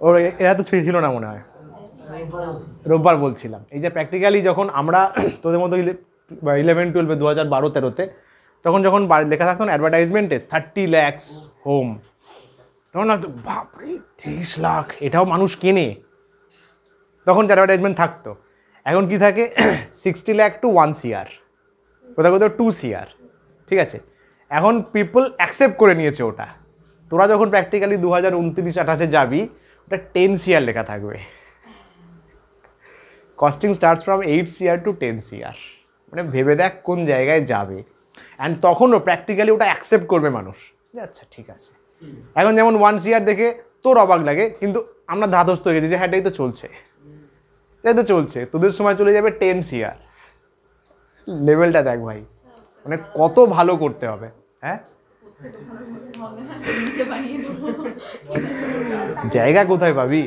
ওর এরা তো ছিল না মনে হয়, রোববার বলছিলাম। এই যে প্র্যাকটিক্যালি যখন আমরা তোদের মতো 11-12 2012-13 তখন যখন লেখা থাকতো না অ্যাডভার্টাইজমেন্টে 30 lakhs হোম, তখন না বাপরে 30 লাখ এটাও মানুষ কেনে, তখন অ্যাডভার্টাইজমেন্ট থাকতো। এখন কি থাকে 60 lakh to 1 CR, কোথাও কোথাও 2 CR, ঠিক আছে। এখন পিপল অ্যাকসেপ্ট করে নিয়েছে ওটা। তোরা যখন প্র্যাকটিক্যালি 2029-28 যাবি ওটা 10 CR লেখা থাকবে, costing starts from 8 CR to 10 CR, মানে ভেবে দেখ কোন জায়গায় যাবে। অ্যান্ড তখনও প্র্যাকটিক্যালি ওটা অ্যাকসেপ্ট করবে মানুষ, আচ্ছা ঠিক আছে। এখন যেমন 1 CR দেখে তোর অবাক লাগে, কিন্তু আমরা ধাতস্থ হয়ে গেছি যে হ্যাঁ এটাই তো চলছে, এটাই তো চলছে। তোদের সময় চলে যাবে 10 CR। লেভেলটা দেখ ভাই, মানে কত ভালো করতে হবে। হ্যাঁ, জায়গা কোথায় পাবি,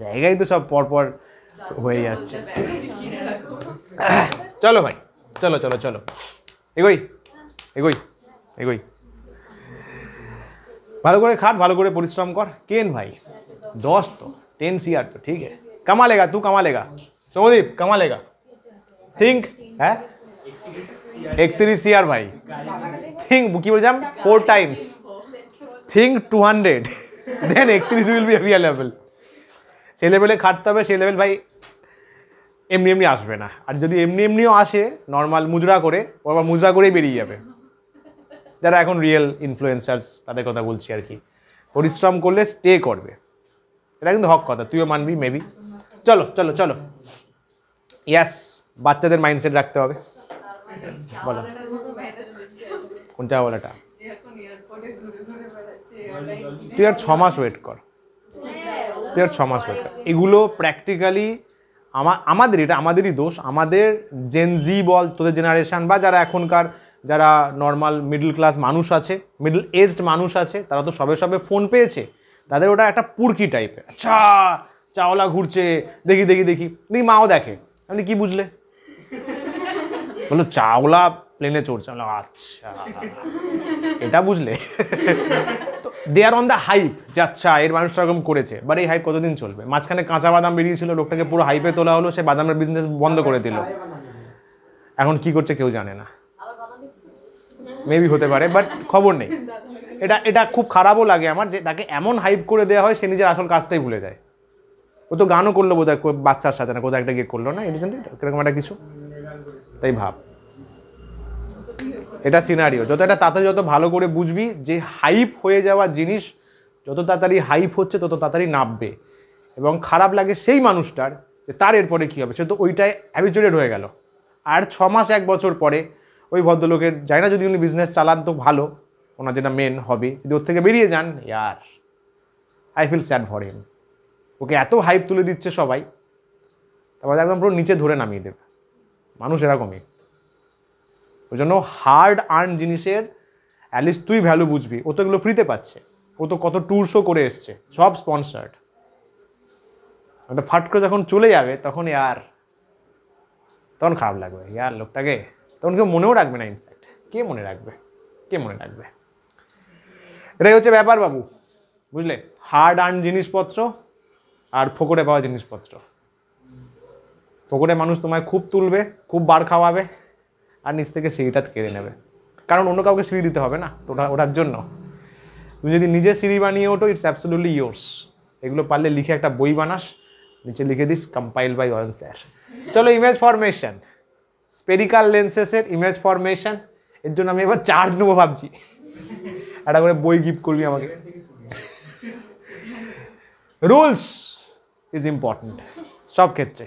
জায়গায় তো সব পরপর হয়ে যাচ্ছে। চলো ভাই, চলো চলো চলো এগোই এগোই এগোই। ভালো করে খাট, ভালো করে পরিশ্রম কর। কেন ভাই 10 তো 10 CR তো ঠিক है, कमा लेगा तू, कमा लेगा सोमदीप, कमा लेगा थिंक है 31 CR ভাই, थिंक কি বলছিলাম 4 times think 200 then 31 will be available। সেই লেভেলে খাটতে হবে, সেই লেভেল ভাই এমনি এমনি আসবে না। আর যদি এমনি এমনিও আসে নর্মাল মুজরা করে, ও আবার মুজরা করেই বেরিয়ে যাবে। যারা এখন রিয়েল ইনফ্লুয়েন্সার্স তাদের কথা বলছি আর কি, পরিশ্রম করলে স্টে করবে, এটা কিন্তু হক কথা, তুইও মানবি মেবি। চলো চলো চলো, ইয়াস বাচ্চাদের মাইন্ডসেট রাখতে হবে। বলো কোনটা বলাটা, তুই আর 6 মাস ওয়েট কর, তুই আর 6 মাস ওয়েট কর। এগুলো প্র্যাকটিক্যালি আমাদের, এটা আমাদেরই দোষ। আমাদের জেনজি বল, তোদের জেনারেশান বা যারা এখনকার যারা নর্মাল মিডল ক্লাস মানুষ আছে, মিডল এজড মানুষ আছে, তারা তো সবে সবে ফোন পেয়েছে, তাদের ওটা একটা পুরকি টাইপের। আচ্ছা চাওলা ঘুরছে, দেখি দেখি দেখি দেখি, মাও দেখে। আপনি কি বুঝলে? বললো চাওলা প্লেনে চড়ছে, আচ্ছা এটা বুঝলে? তো দে আর অন দ্য হাইপ যে আচ্ছা এর মানুষটা এরকম করেছে, বাট এই হাইপ কতদিন চলবে? মাঝখানে কাঁচা বাদাম বেরিয়েছিল, লোকটাকে পুরো হাইপে তোলা হলো, সে বাদামের বিজনেস বন্ধ করে দিল। এখন কি করছে কেউ জানে না, মেবি হতে পারে, বাট খবর নেই। এটা খুব খারাপও লাগে আমার যে তাকে এমন হাইপ করে দেওয়া হয়, সে নিজের আসল কাজটাই ভুলে যায়। ও তো গানও করলো বোধহয় বাচ্চার সাথে, না কোথাও একটা গিয়ে করলো না, এরকম একটা কিছু। তাই ভাব, এটা সিনারিও। যত এটা তাড়াতাড়ি যত ভালো করে বুঝবি যে হাইপ হয়ে যাওয়া জিনিস যত তাড়াতাড়ি হাইপ হচ্ছে তত তাড়াতাড়ি নামবে। এবং খারাপ লাগে সেই মানুষটার যে তার এরপরে কী হবে, সে তো ওইটাই হ্যাবিচুয়েটেড হয়ে গেল। আর 6 মাস 1 বছর পরে ওই ভদ্রলোকের, যাই না যদি উনি বিজনেস চালান তো ভালো, ওনার যেটা মেন হবি, যদি ওর থেকে বেরিয়ে যান, ইয়ার I feel sad for him. ওকে এত হাইপ তুলে দিচ্ছে সবাই, তারপর একদম পুরো নিচে ধরে নামিয়ে দেবে। মানুষ এরকমই। ওই জন্য হার্ড আর্ন জিনিসের অ্যাটলিস্ট তুই ভ্যালু বুঝবি। ও তো এগুলো ফ্রিতে পাচ্ছে, ও তো কত ট্যুর শো করে এসছে, সব স্পন্সার্ড। ওটা ফাট করে যখন চলে যাবে তখন তখন খারাপ লাগবে ইয়ার লোকটাকে, তখন কেউ মনেও রাখবে না। ইনফ্যাক্ট কে মনে রাখবে, কে মনে রাখবে? এটাই হচ্ছে ব্যাপার বাবু, বুঝলে? হার্ড আর্ন জিনিসপত্র আর ফোকরে পাওয়া জিনিসপত্র। ফোকরে মানুষ তোমায় খুব তুলবে, খুব বার খাওয়াবে, আর নিচ থেকে সিঁড়িটা কেড়ে নেবে। কারণ অন্য কাউকে সিঁড়ি দিতে হবে না তো ওটার জন্য। তুমি যদি নিজে সিঁড়ি বানিয়ে ওঠো, ইটস অ্যাবসলিউটলি ইয়োর্স। এগুলো পারলে লিখে একটা বই বানাস, নিচে লিখে this compile by Ayan sir. চলো ইমেজ ফরমেশন, স্পেরিক্যাল লেন্সেসের ইমেজ ফরমেশন, এর জন্য আমি এবার চার্জ নেবো ভাবছি। একটা করে বই গিফট করবি আমাকে। রুলস ইজ ইম্পর্টেন্ট সব ক্ষেত্রে।